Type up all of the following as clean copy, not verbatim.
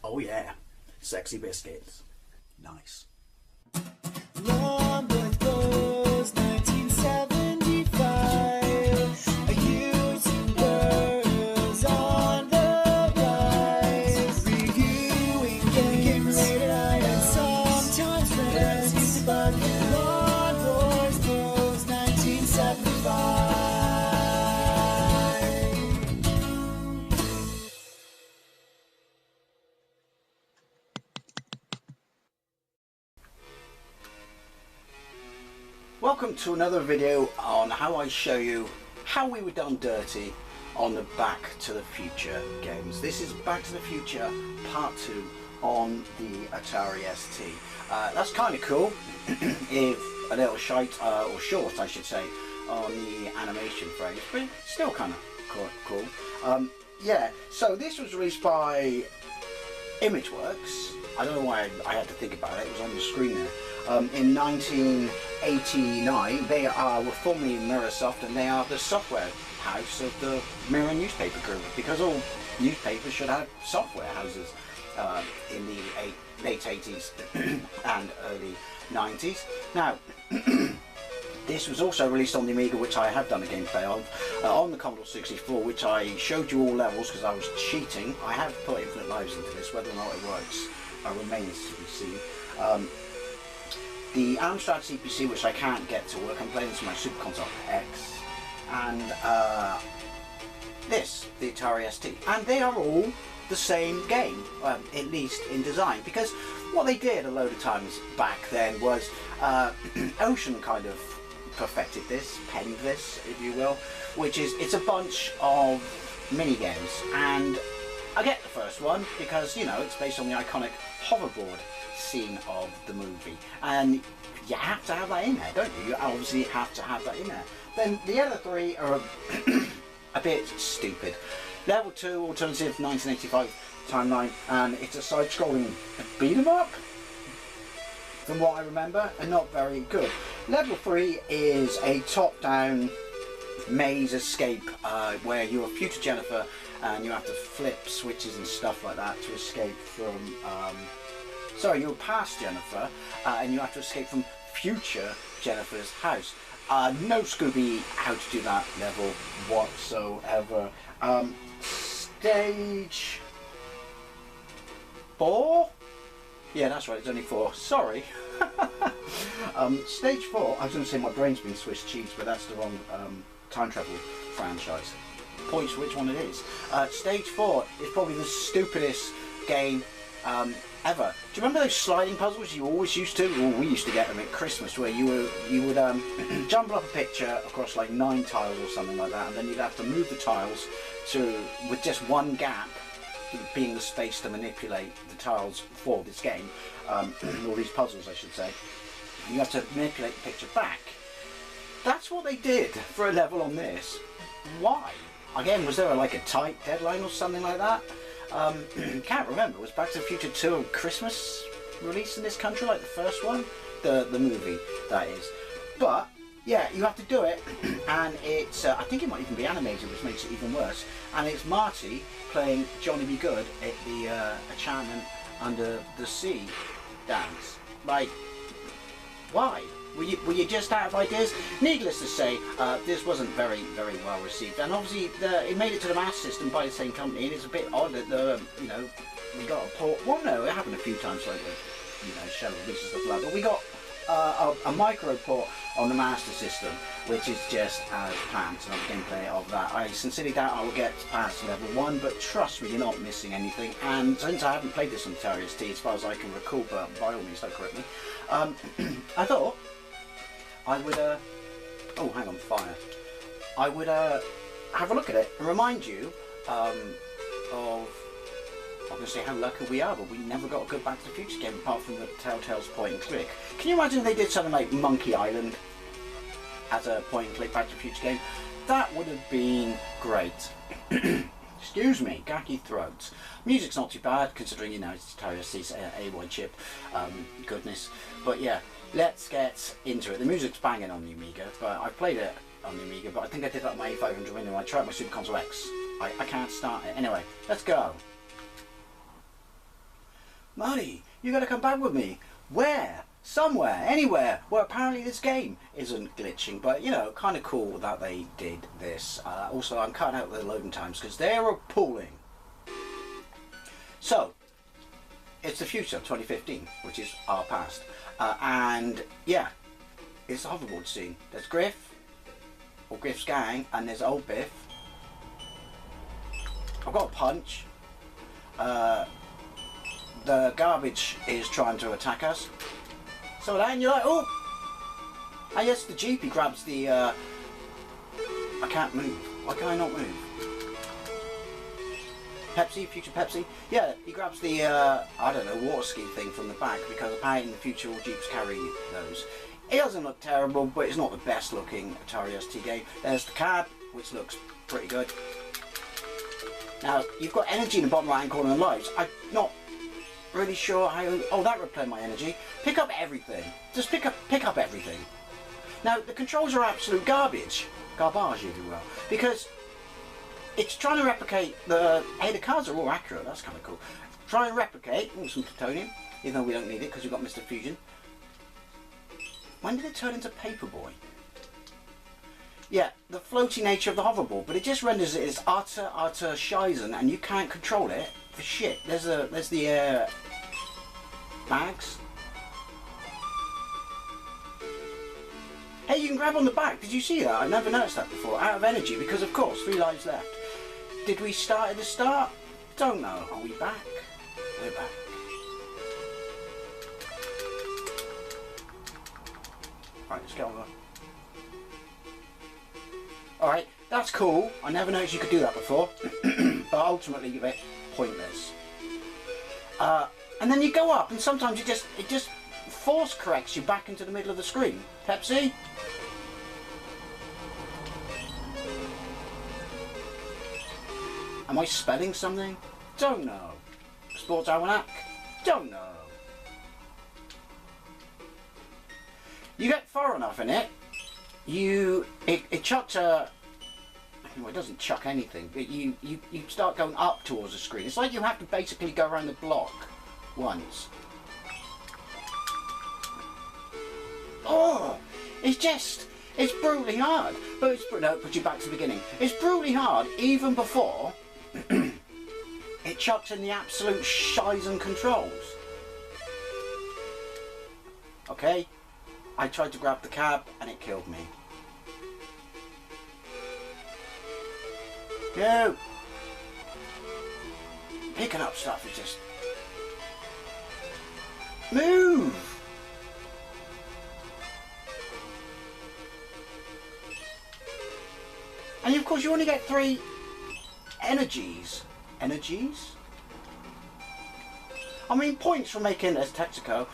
Oh yeah, sexy biscuits. Nice. Long boys blues, 1975. A YouTuber's on the rise. Reviewing games late at night and sometimes friends. But Long boys blues, 1975. Welcome to another video on how I show you how we were done dirty on the Back to the Future games. This is Back to the Future Part 2 on the ATARI ST. That's kind of cool, if a little shite, or short I should say, on the animation frames, but still kind of cool. Yeah, so this was released by ImageWorks. I don't know why I had to think about it, it was on the screen there. In 1989, they were formerly Mirrorsoft, and they are the software house of the Mirror newspaper group, because all newspapers should have software houses in the late 80s and early 90s. Now, this was also released on the Amiga, which I have done a gameplay of, on the Commodore 64, which I showed you all levels because I was cheating. I have put infinite lives into this, whether or not it works remains to be seen. The Amstrad CPC, which I can't get to work, I'm playing this on my Super Console X, and this, the ATARI ST, and they are all the same game, at least in design, because what they did a load of times back then was Ocean kind of perfected this, penned this, if you will, which is, it's a bunch of mini games, and I get the first one because, you know, it's based on the iconic hoverboard scene of the movie, and you have to have that in there, don't you? You obviously have to have that in there. Then the other three are a bit stupid. Level 2 alternative 1985 timeline, and it's a side-scrolling beat 'em up, from what I remember, and not very good. Level 3 is a top-down maze escape where you're future Jennifer and you have to flip switches and stuff like that to escape from sorry, you're past Jennifer and you have to escape from future Jennifer's house. No Scooby how to do that level whatsoever. Stage 4? Yeah, that's right, it's only 4. Sorry. Stage 4, I was going to say my brain's been Swiss cheese, but that's the wrong time travel franchise. Points which one it is. Stage 4 is probably the stupidest game ever. Do you remember those sliding puzzles you always used to? Well, we used to get them at Christmas, where you would jumble up a picture across like 9 tiles or something like that, and then you'd have to move the tiles with just one gap being the space to manipulate the tiles for this game, or these puzzles I should say. You have to manipulate the picture back. That's what they did for a level on this. Why? Again, was there like a tight deadline or something like that? Can't remember. Was Back to the Future 2 on Christmas released in this country, like the first one? The movie, that is. But, yeah, you have to do it, and it's, I think it might even be animated, which makes it even worse. And it's Marty playing Johnny Be Good at the Enchantment Under the Sea dance. Like, why? Were you just out of ideas? Needless to say, this wasn't very well received, and obviously it made it to the Master System by the same company, and it's a bit odd that you know, we got a port. Well, no, it happened a few times like with, you know, Shell releases stuff like that, but we got a micro port on the Master System, which is just as planned. So another gameplay of that. I sincerely doubt I will get past level 1, but trust me, you're not missing anything. And since I haven't played this on ATARI ST, as far as I can recall, but by all means don't correct me, I thought I would, oh hang on, fire. I would have a look at it and remind you of, I'm going to say how lucky we are, but we never got a good Back to the Future game apart from the Telltale's point and click. Can you imagine if they did something like Monkey Island as a point and click Back to the Future game? That would have been great. Excuse me, gacky throat. Music's not too bad considering, you know, it's ATARI ST's A1 chip goodness. But yeah, let's get into it. The music's banging on the Amiga, but I've played it on the Amiga, but I think I did that on my A500 window. I tried my Super Console X. I can't start it. Anyway, let's go. Marty, you gotta come back with me. Where? Somewhere, anywhere. Well, apparently this game isn't glitching, but you know, kind of cool that they did this. Also, I'm cutting out the loading times because they're appalling. So, it's the future, 2015, which is our past. And yeah, it's the hoverboard scene. There's Griff, or Griff's gang, and there's old Biff. I've got a punch. The garbage is trying to attack us. So then you're like, oh! And yes, the Jeep, he grabs the, I can't move. Why can I not move? Pepsi, future Pepsi. Yeah, he grabs the, I don't know, water ski thing from the back, because apparently in the future all Jeeps carry those. It doesn't look terrible, but it's not the best looking Atari ST game. There's the cab, which looks pretty good. Now, you've got energy in the bottom right hand corner and lives. I'm not really sure how... Oh, that replay my energy. Pick up everything. Just pick up everything. Now, the controls are absolute garbage. Garbage, if you will. Because it's trying to replicate the... Hey, the cards are all accurate. That's kind of cool. Try and replicate... Oh, some plutonium. Even though we don't need it because we've got Mr. Fusion. When did it turn into Paperboy? Yeah, the floaty nature of the hoverboard, but it just renders it as utter shizen, and you can't control it for shit. There's the bags. Hey, you can grab on the back. Did you see that? I've never noticed that before. Out of energy, because of course, 3 lives left. Did we start at the start? Don't know. Are we back? We're back. Right, let's get on there. Alright, that's cool. I never noticed you could do that before. But ultimately, a bit pointless. And then you go up, and sometimes it just force corrects you back into the middle of the screen. Pepsi? Am I spelling something? Don't know. Sports Almanac? Don't know. You get far enough in it, it chucks a... Well, it doesn't chuck anything, but you start going up towards the screen. It's like you have to basically go around the block once. Oh! It's brutally hard. But no, put you back to the beginning. It's brutally hard even before it chucks in the absolute shizen controls. Okay? I tried to grab the cab and it killed me. No! Picking up stuff is just... Move! And of course you only get 3 energies. Energies? I mean, points for making as Texaco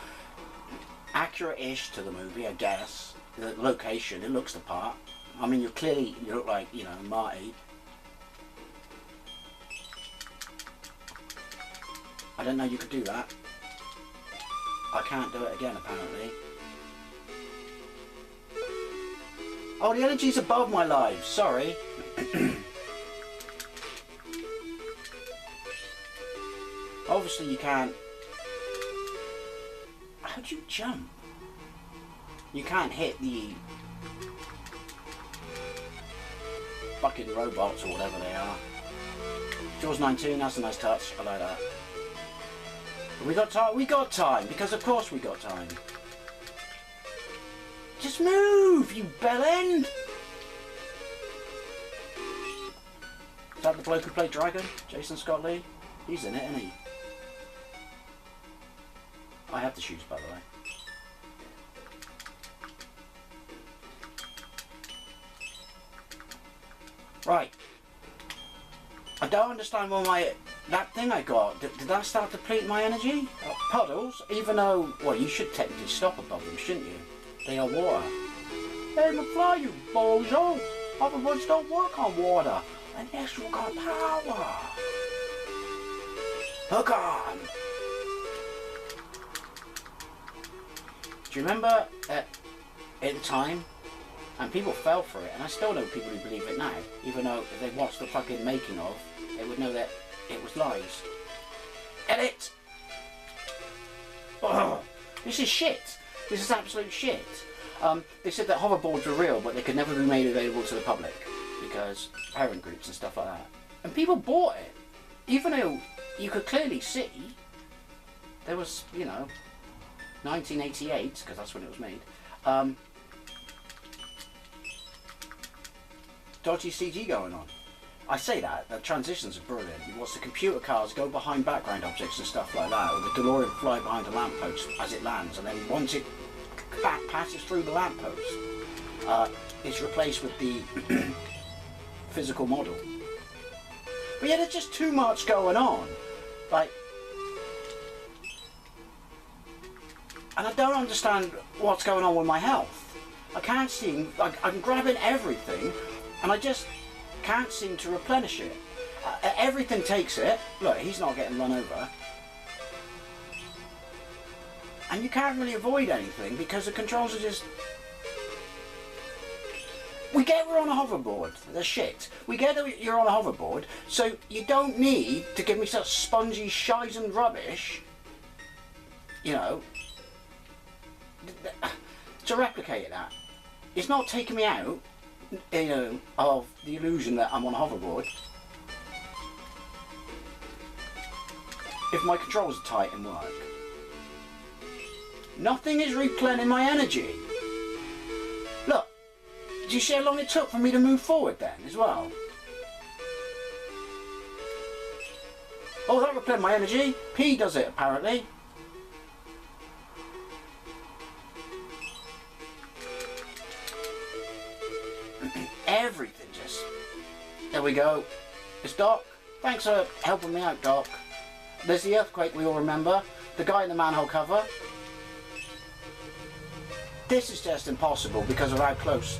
accurate-ish to the movie, I guess. The location, it looks the part. I mean, you look like, you know, Marty. I didn't know you could do that. I can't do it again, apparently. Oh, the energy's above my lives, sorry. Obviously you can't... How do you jump? You can't hit the fucking robots or whatever they are. Jaws 19, that's a nice touch. I like that. We got time. We got time because of course we got time. Just move, you bellend! Is that the bloke who played Dragon? Jason Scott Lee? He's in it, isn't he? I have the shoes, by the way. Right. I don't understand why that thing I got, did that start depleting my energy? Puddles, even though, well, you should technically stop above them, shouldn't you? They are water. Hey, McFly, you bozo! Hoverboards don't work on water. Unless you got power. Hook on! Do you remember at the time, and people fell for it, and I still know people who believe it now, even though if they watched the fucking making of, they would know that it was lies. Edit! ugh, this is shit. This is absolute shit. They said that hoverboards were real, but they could never be made available to the public because parent groups and stuff like that. And people bought it, even though you could clearly see there was, you know, 1988, because that's when it was made. Dodgy CG going on. I say that, the transitions are brilliant. You watch the computer cars go behind background objects and stuff like that, or the DeLorean fly behind a lamppost as it lands, and then once it passes through the lamppost, it's replaced with the physical model. But yeah, there's just too much going on. Like, and I don't understand what's going on with my health. I can't seem, like, I'm grabbing everything, and I just can't seem to replenish it. Everything takes it. Look, he's not getting run over. And you can't really avoid anything because the controls are just... We get we're on a hoverboard. They're shit. We get that you're on a hoverboard, so you don't need to give me such spongy shizen rubbish, you know, to replicate that. It's not taking me out, you know, of the illusion that I'm on a hoverboard. If my controls are tight and work. Nothing is replenishing my energy. Look, do you see how long it took for me to move forward then as well? Oh, that replenished my energy. P does it apparently. Everything just... There we go. It's Doc. Thanks for helping me out, Doc. There's the earthquake we all remember. The guy in the manhole cover. This is just impossible because of how close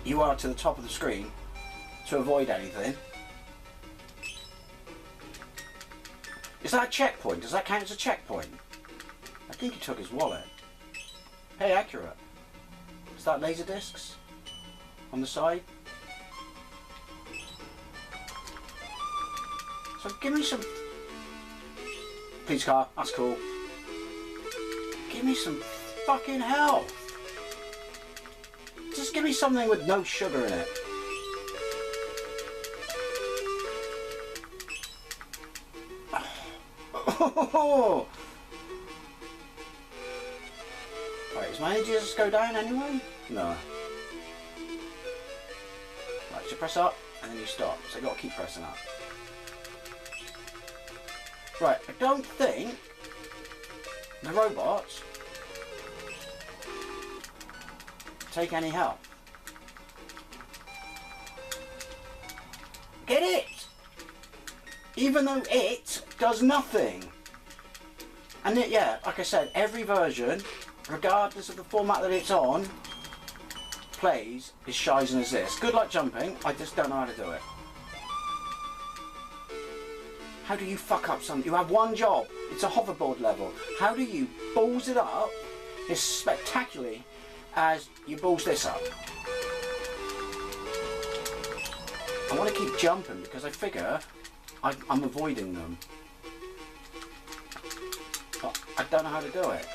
you are to the top of the screen to avoid anything. Is that a checkpoint? Does that count as a checkpoint? I think he took his wallet. Hey, accurate. Is that laser discs on the side? So give me some... Police car, that's cool. Give me some fucking health. Just give me something with no sugar in it. Oh. Right, is my energy just go down anyway? No. Right, so press up and then you stop. So you've got to keep pressing up. Right, I don't think the robots take any help. Get it! Even though it does nothing. And it, yeah, like I said, every version, regardless of the format that it's on, plays as shizen as this. Good luck jumping, I just don't know how to do it. How do you fuck up something? You have one job, it's a hoverboard level. How do you balls it up as spectacularly as you balls this up? I want to keep jumping because I figure I'm avoiding them. But I don't know how to do it.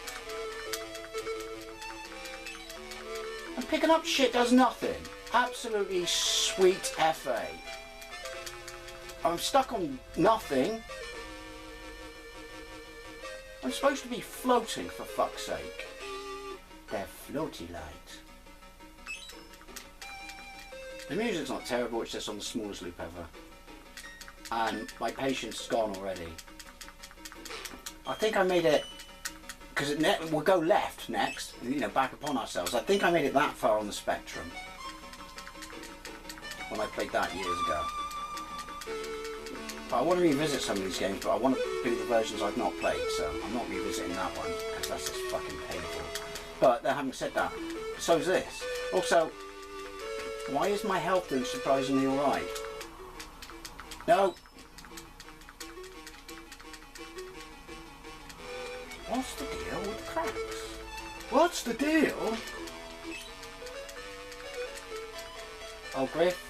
And picking up shit does nothing. Absolutely sweet FA. I'm stuck on nothing. I'm supposed to be floating, for fuck's sake. They're floaty light. The music's not terrible, it's just on the smallest loop ever. And my patience is gone already. I think I made it, because we'll go left next, you know, back upon ourselves. I think I made it that far on the spectrum when I played that years ago. But I want to revisit some of these games, but I want to do the versions I've not played, so I'm not revisiting that one, because that's just fucking painful. But having said that, so is this. Also, why is my health doing surprisingly alright? No! What's the deal with the cracks? What's the deal? Oh, Griff.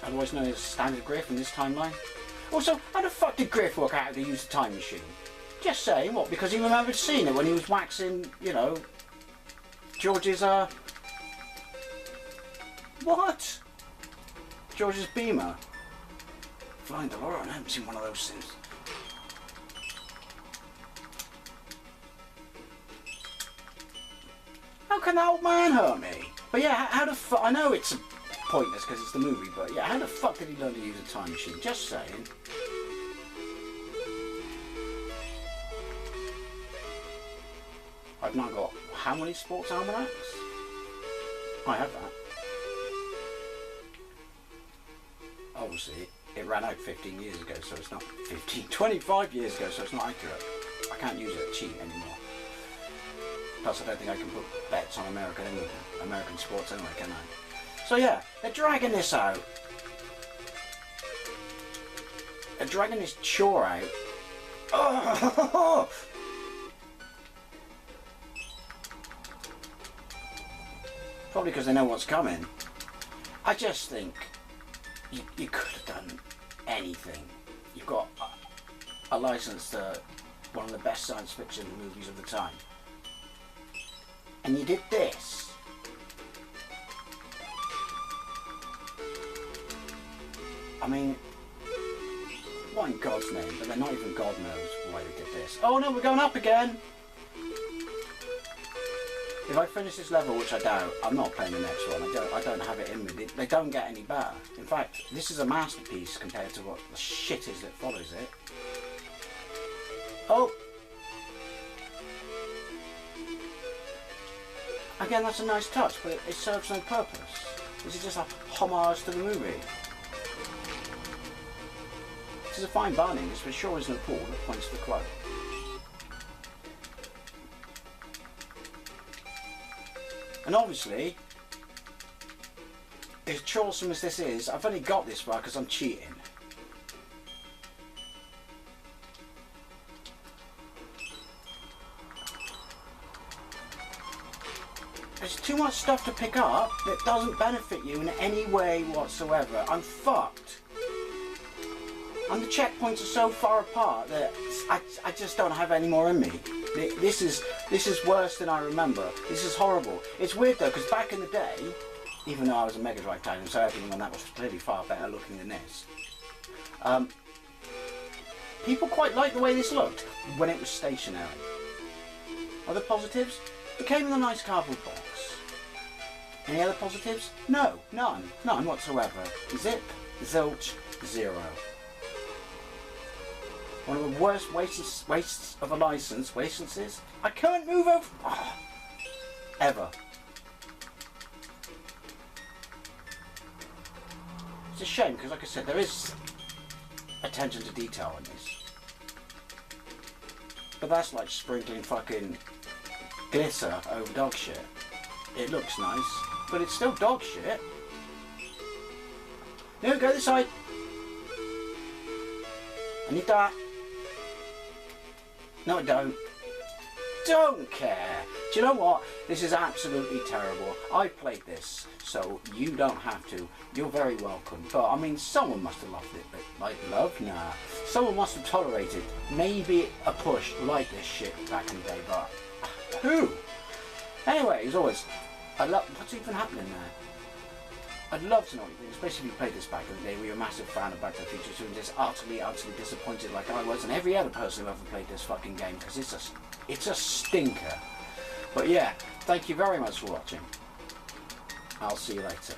Otherwise known as Standard Griff in this timeline. Also, how the fuck did Griff work out how to use the time machine? Just saying, what? Because he remembered seeing it when he was waxing, you know, George's, what? George's Beamer. Flying DeLorean, I haven't seen one of those since. How can that old man hurt me? But yeah, how the fuck, I know it's pointless because it's the movie, but yeah, how the fuck did he learn to use a time machine? Just saying. I've now got how many sports almanacs? I have that. Obviously, it ran out 15 years ago, so it's not 25 years ago, so it's not accurate. I can't use it cheat anymore. Plus, I don't think I can put bets on American sports anyway, can I? So yeah, they're dragging this out. They're dragging this chore out. Oh! Probably because they know what's coming. I just think you could have done anything. You've got a license to one of the best science fiction movies of the time. And you did this. I mean, what in God's name? But then not even God knows why they did this. Oh no, we're going up again! If I finish this level, which I doubt, I'm not playing the next one. I don't have it in me. They don't get any better. In fact, this is a masterpiece compared to what the shit is that follows it. Oh! Again, that's a nice touch, but it serves no purpose. This is just a homage to the movie. This is a fine Barney. This for sure isn't a pool that points to the quote. And obviously, as choresome as this is, I've only got this far because I'm cheating. There's too much stuff to pick up that doesn't benefit you in any way whatsoever. I'm fucked. And the checkpoints are so far apart that I just don't have any more in me. This is worse than I remember. This is horrible. It's weird though, because back in the day, even though I was a Mega Drive titan, so everything on that was clearly far better looking than this. People quite liked the way this looked when it was stationary. Other positives? It came in a nice cardboard box. Any other positives? No, none whatsoever. Zip, zilch, zero. One of the worst wastes of a licenses. I can't move over. Oh, ever. It's a shame because, like I said, there is attention to detail in this. But that's like sprinkling fucking glitter over dog shit. It looks nice, but it's still dog shit. No, go this side. I need that. No, I don't. Don't care. Do you know what? This is absolutely terrible. I played this, so you don't have to. You're very welcome. But, I mean, someone must have loved it. But, like, love? Nah. Someone must have tolerated maybe a push like this shit back in the day, but who? Anyway, as always, what's even happening there? I'd love to know what you think, especially if you played this back in the day where you're a massive fan of Back to the Future 2 and just utterly disappointed like I was and every other person who ever played this fucking game, because it's a stinker. But yeah, thank you very much for watching. I'll see you later.